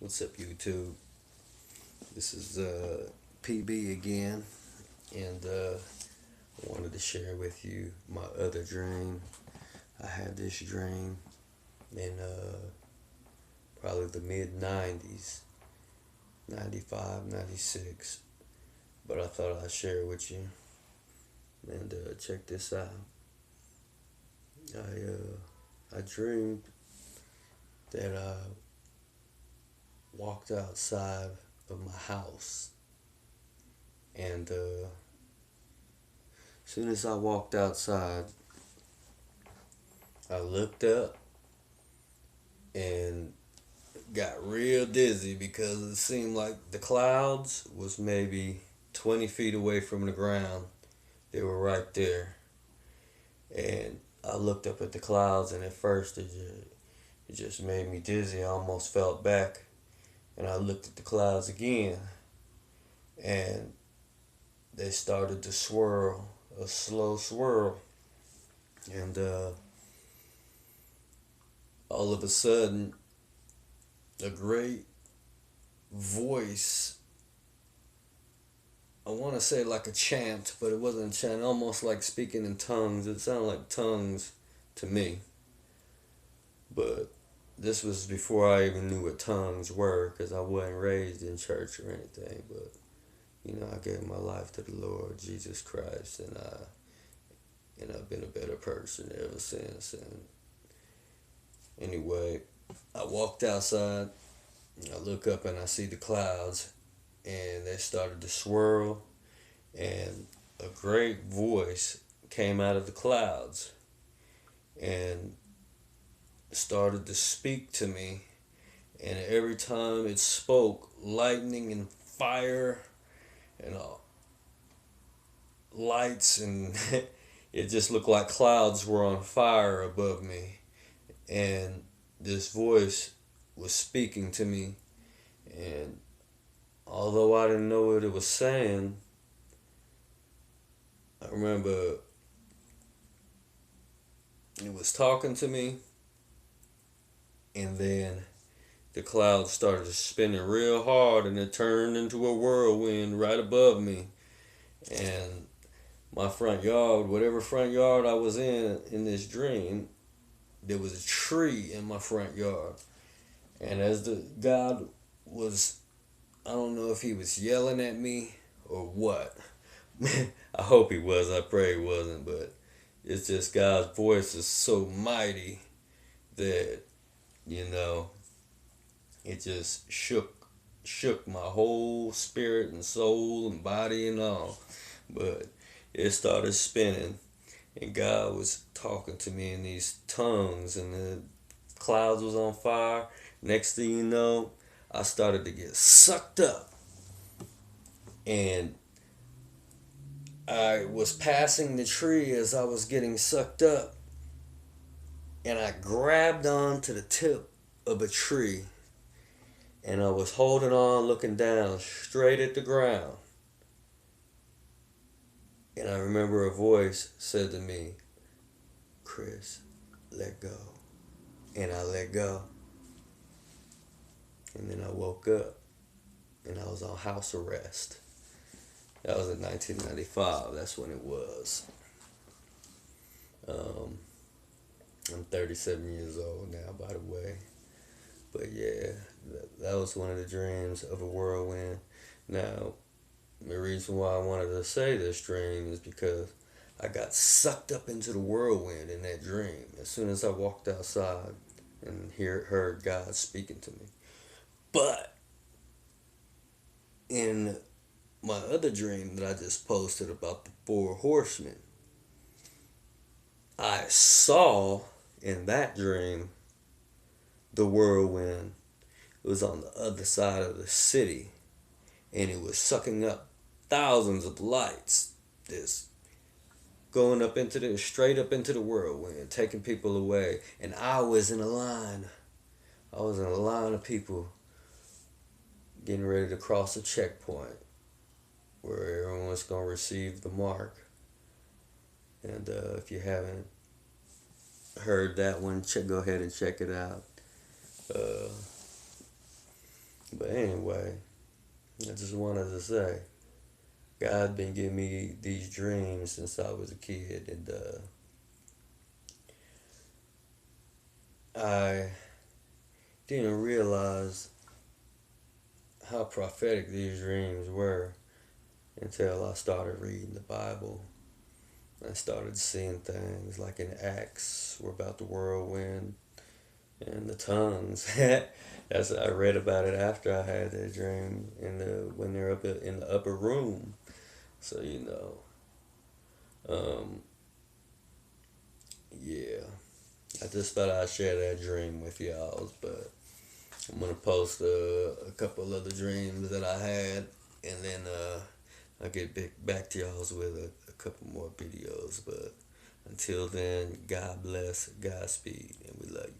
What's up, YouTube? This is PB again, and I wanted to share with you my other dream. I had this dream in probably the mid 90s, 95, 96, but I thought I'd share it with you. And check this out. I dreamed that I walked outside of my house, and as soon as I walked outside, I looked up and got real dizzy because it seemed like the clouds was maybe 20 feet away from the ground. They were right there, and I looked up at the clouds, and at first it just made me dizzy. I almost fell back, and I looked at the clouds again, and they started to swirl, a slow swirl, and all of a sudden, a great voice, I want to say like a chant, but it wasn't a chant, almost like speaking in tongues. It sounded like tongues to me, but this was before I even knew what tongues were, because I wasn't raised in church or anything. But I gave my life to the Lord Jesus Christ, and I've been a better person ever since. And anyway, I walked outside, I look up and I see the clouds, and they started to swirl, and a great voice came out of the clouds and started to speak to me. And every time it spoke, lightning and fire and lights, and it just looked like clouds were on fire above me. And this voice was speaking to me, and although I didn't know what it was saying, I remember it was talking to me, and then the clouds started spinning real hard, and it turned into a whirlwind right above me. And my front yard, whatever front yard I was in this dream, there was a tree in my front yard. And as the God was, I don't know if he was yelling at me or what. I hope he was. I pray he wasn't. But it's just God's voice is so mighty that, it just shook my whole spirit and soul and body and all. But it started spinning, and God was talking to me in these tongues, and the clouds was on fire. Next thing you know, I started to get sucked up, and I was passing the tree as I was getting sucked up, and I grabbed on to the tip of a tree, and I was holding on, looking down straight at the ground. And I remember a voice said to me, "Chris, let go." And I let go. And then I woke up, and I was on house arrest. That was in 1995. That's when it was. I'm 37 years old now, by the way. But yeah, that was one of the dreams of a whirlwind. Now, the reason why I wanted to say this dream is because I got sucked up into the whirlwind in that dream as soon as I walked outside and heard God speaking to me. But in my other dream that I just posted about the Four Horsemen, I saw in that dream the whirlwind. It was on the other side of the city, and it was sucking up thousands of lights, just going straight up into the whirlwind, taking people away. And I was in a line. I was in a line of people getting ready to cross a checkpoint where everyone was going to receive the mark. And if you haven't heard that one, go ahead and check it out. But anyway, I just wanted to say, God been giving me these dreams since I was a kid, and I didn't realize how prophetic these dreams were until I started reading the Bible. I started seeing things like in Acts, we're about the whirlwind and the tongues. That's I read about it after I had that dream in the when they're up in the upper room. So yeah. I just thought I'd share that dream with y'all, but I'm gonna post a couple other dreams that I had, and then I'll get back to y'all with a couple more videos. But until then, God bless, Godspeed, and we love you.